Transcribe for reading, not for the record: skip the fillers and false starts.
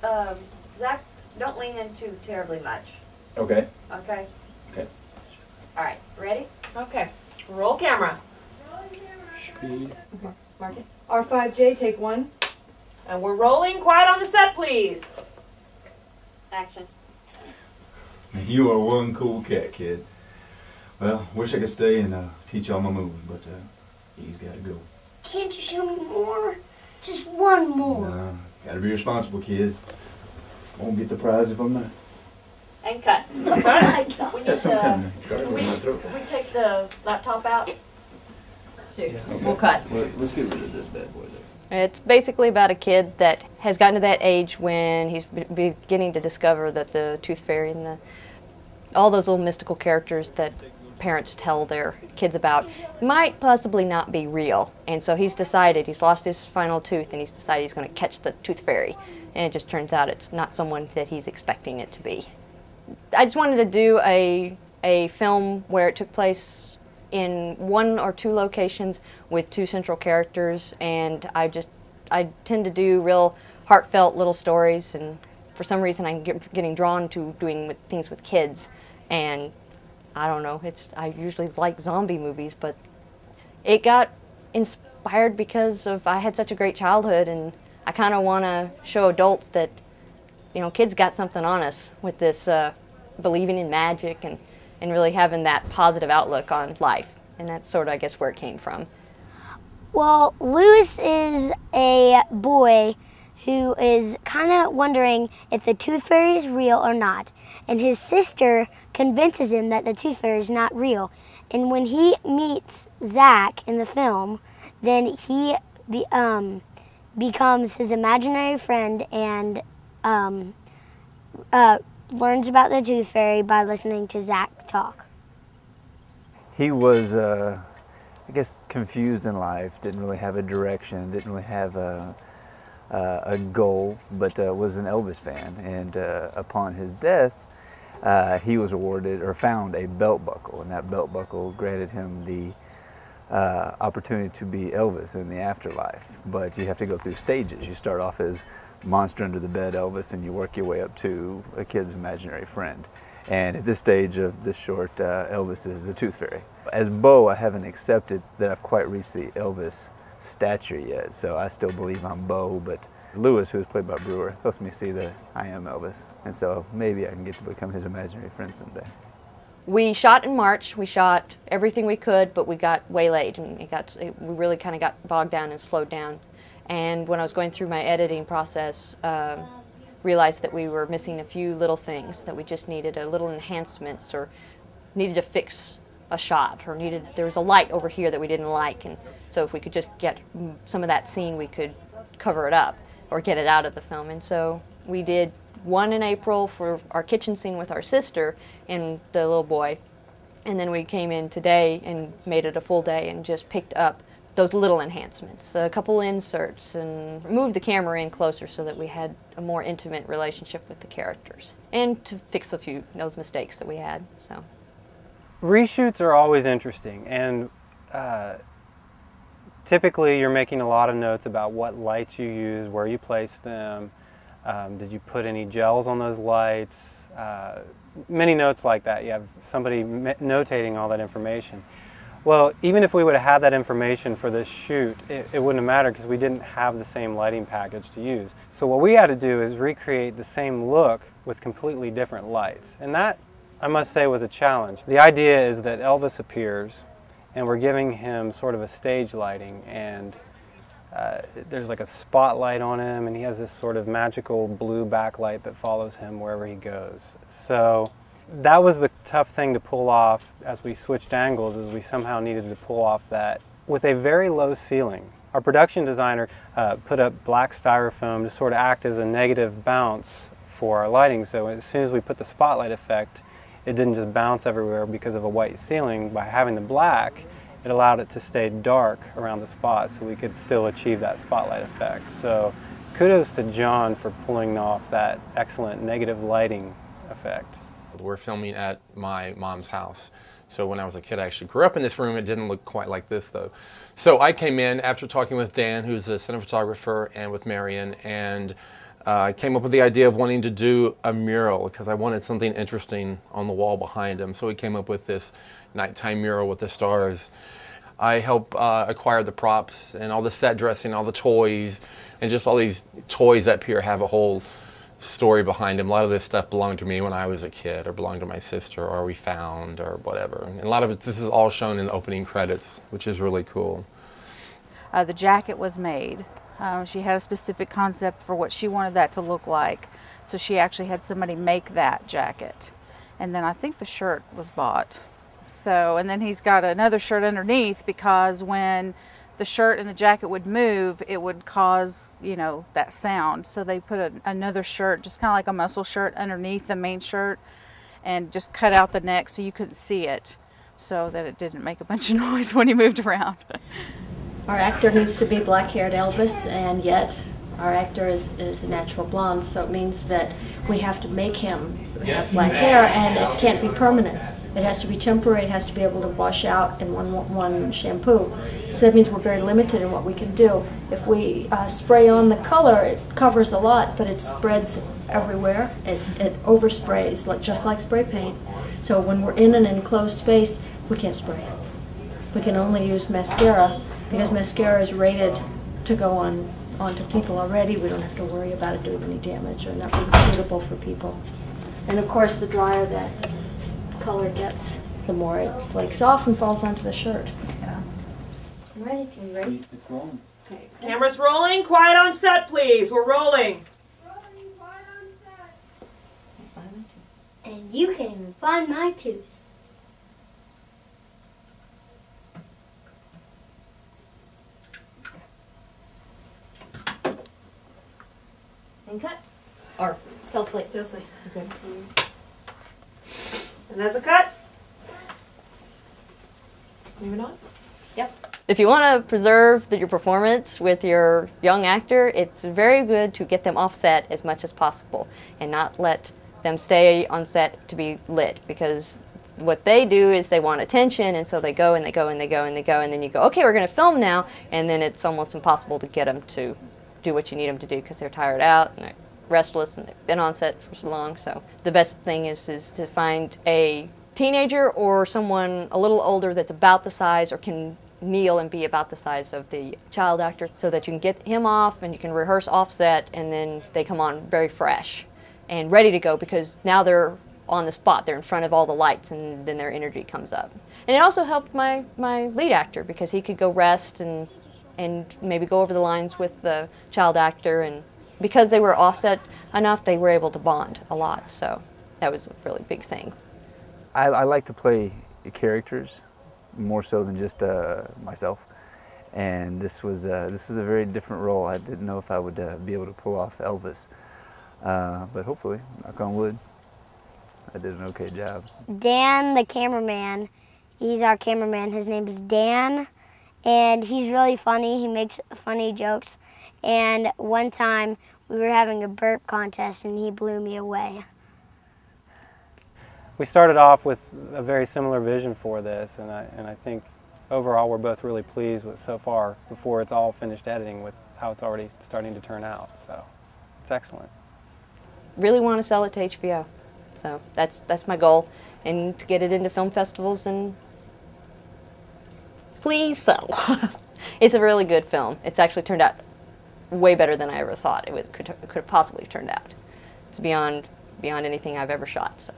Zach, don't lean in too terribly much. Okay. Okay? Okay. All right, ready? Okay. Roll camera. Speed. Mark it. R5J, take one. And we're rolling. Quiet on the set, please. Action. You are one cool cat, kid. Well, wish I could stay and teach all my moves, but he's got to go. Can't you show me more? Just one more. No, gotta be responsible, kid. Won't get the prize if I'm not. And cut. Cut. We need That's something. can we take the laptop out? We'll cut. Well, let's get rid of this bad boy there. It's basically about a kid that has gotten to that age when he's beginning to discover that the Tooth Fairy and all those little mystical characters that parents tell their kids about might possibly not be real. And so he's decided, he's lost his final tooth, and he's decided he's going to catch the Tooth Fairy. And it just turns out it's not someone that he's expecting it to be. I just wanted to do a film where it took place in 1 or 2 locations with 2 central characters, and I tend to do real heartfelt little stories, and for some reason I'm getting drawn to doing things with kids, and I don't know, I usually like zombie movies, but it got inspired because I had such a great childhood, and I kind of want to show adults that, you know, kids got something on us with this believing in magic and really having that positive outlook on life. And that's sort of, I guess, where it came from. Well, Lewis is a boy who is kind of wondering if the Tooth Fairy is real or not. And his sister convinces him that the Tooth Fairy is not real. And when he meets Zach in the film, then he becomes his imaginary friend and learns about the Tooth Fairy by listening to Zach talk. He was, I guess, confused in life, didn't really have a direction, didn't really have a goal, but was an Elvis fan. And upon his death, he was awarded or found a belt buckle, and that belt buckle granted him the opportunity to be Elvis in the afterlife. But you have to go through stages. You start off as monster under the bed Elvis, and you work your way up to a kid's imaginary friend. And at this stage of this short, Elvis is the Tooth Fairy. As Beau, I haven't accepted that I've quite reached the Elvis stature yet, so I still believe I'm Beau, but Lewis, who is played by BREUER, helps me see that I am Elvis, and so maybe I can get to become his imaginary friend someday. We shot in March. We shot everything we could, but we got waylaid, and we really kind of got bogged down and slowed down. And when I was going through my editing process, realized that we were missing a few little things, that we just needed a little enhancements, or needed to fix a shot, or there was a light over here that we didn't like, and so if we could just get some of that scene, we could cover it up or get it out of the film. And so we did one in April for our kitchen scene with our sister and the little boy, and then we came in today and made it a full day and just picked up those little enhancements, a couple inserts, and moved the camera in closer so that we had a more intimate relationship with the characters, and to fix a few of those mistakes that we had. So reshoots are always interesting, and typically you're making a lot of notes about what lights you use, where you place them, did you put any gels on those lights, many notes like that. You have somebody notating all that information. Well, even if we would have had that information for this shoot, it wouldn't have mattered because we didn't have the same lighting package to use. So what we had to do is recreate the same look with completely different lights. And that, I must say, was a challenge. The idea is that Elvis appears and we're giving him sort of a stage lighting, and there's like a spotlight on him, and he has this sort of magical blue backlight that follows him wherever he goes. So that was the tough thing to pull off as we switched angles, is we somehow needed to pull off that with a very low ceiling. Our production designer put up black styrofoam to sort of act as a negative bounce for our lighting, so as soon as we put the spotlight effect, it didn't just bounce everywhere because of a white ceiling. By having the black, it allowed it to stay dark around the spot so we could still achieve that spotlight effect. So kudos to John for pulling off that excellent negative lighting effect. We're filming at my mom's house. So when I was a kid, I actually grew up in this room. It didn't look quite like this though. So I came in after talking with Dan, who's the cinematographer, and with Marian, and I came up with the idea of wanting to do a mural because I wanted something interesting on the wall behind him. So we came up with this nighttime mural with the stars. I helped acquire the props and all the set dressing, all the toys, and just all these toys that appear have a whole story behind them. A lot of this stuff belonged to me when I was a kid, or belonged to my sister, or we found, or whatever. And a lot of it, this is all shown in the opening credits, which is really cool. The jacket was made. She had a specific concept for what she wanted that to look like. So she actually had somebody make that jacket. And then I think the shirt was bought. So, and then he's got another shirt underneath because when the shirt and the jacket would move, it would cause, you know, that sound. So they put another shirt, just kind of like a muscle shirt, underneath the main shirt and just cut out the neck so you couldn't see it, so that it didn't make a bunch of noise when he moved around. Our actor needs to be black-haired Elvis, and yet our actor is a natural blonde, so it means that we have to make him have black hair, and it can't be permanent. It has to be temporary. It has to be able to wash out in one shampoo. So that means we're very limited in what we can do. If we spray on the color, it covers a lot, but it spreads everywhere. It oversprays, just like spray paint. So when we're in an enclosed space, we can't spray. We can only use mascara, because mascara is rated to go onto people already. We don't have to worry about it doing any damage or not being suitable for people. And of course, the drier that color gets, the more it flakes off and falls onto the shirt. Yeah. Ready? You ready? It's rolling. Okay. Camera's rolling. Quiet on set, please. We're rolling. And you can't even find my tooth. And cut. Or tell Slate. Tell Slate. Okay. And that's a cut. Moving on. Yep. If you want to preserve your performance with your young actor, it's very good to get them off set as much as possible and not let them stay on set to be lit, because what they do is they want attention, and so they go and they go and they go and they go, and then you go, okay, we're going to film now, and then it's almost impossible to get them to do what you need them to do because they're tired out and they're restless and they've been on set for so long. So the best thing is to find a teenager or someone a little older that's about the size or can kneel and be about the size of the child actor, so that you can get him off and you can rehearse offset, and then they come on very fresh and ready to go, because now they're on the spot, they're in front of all the lights, and then their energy comes up. And it also helped my lead actor, because he could go rest and maybe go over the lines with the child actor, and because they were offset enough, they were able to bond a lot, so that was a really big thing. I like to play characters more so than just myself, and this was a very different role. I didn't know if I would be able to pull off Elvis, but hopefully, knock on wood, I did an okay job. Dan, the cameraman, he's our cameraman. His name is Dan, and he's really funny. He makes funny jokes, and one time we were having a burp contest and he blew me away. We started off with a very similar vision for this, and I think overall we're both really pleased with so far, before it's all finished editing, with how it's already starting to turn out. So it's excellent. Really want to sell it to HBO, so that's my goal, and to get it into film festivals, and please sell. It's a really good film. It's actually turned out way better than I ever thought it could have possibly turned out. It's beyond anything I've ever shot. So.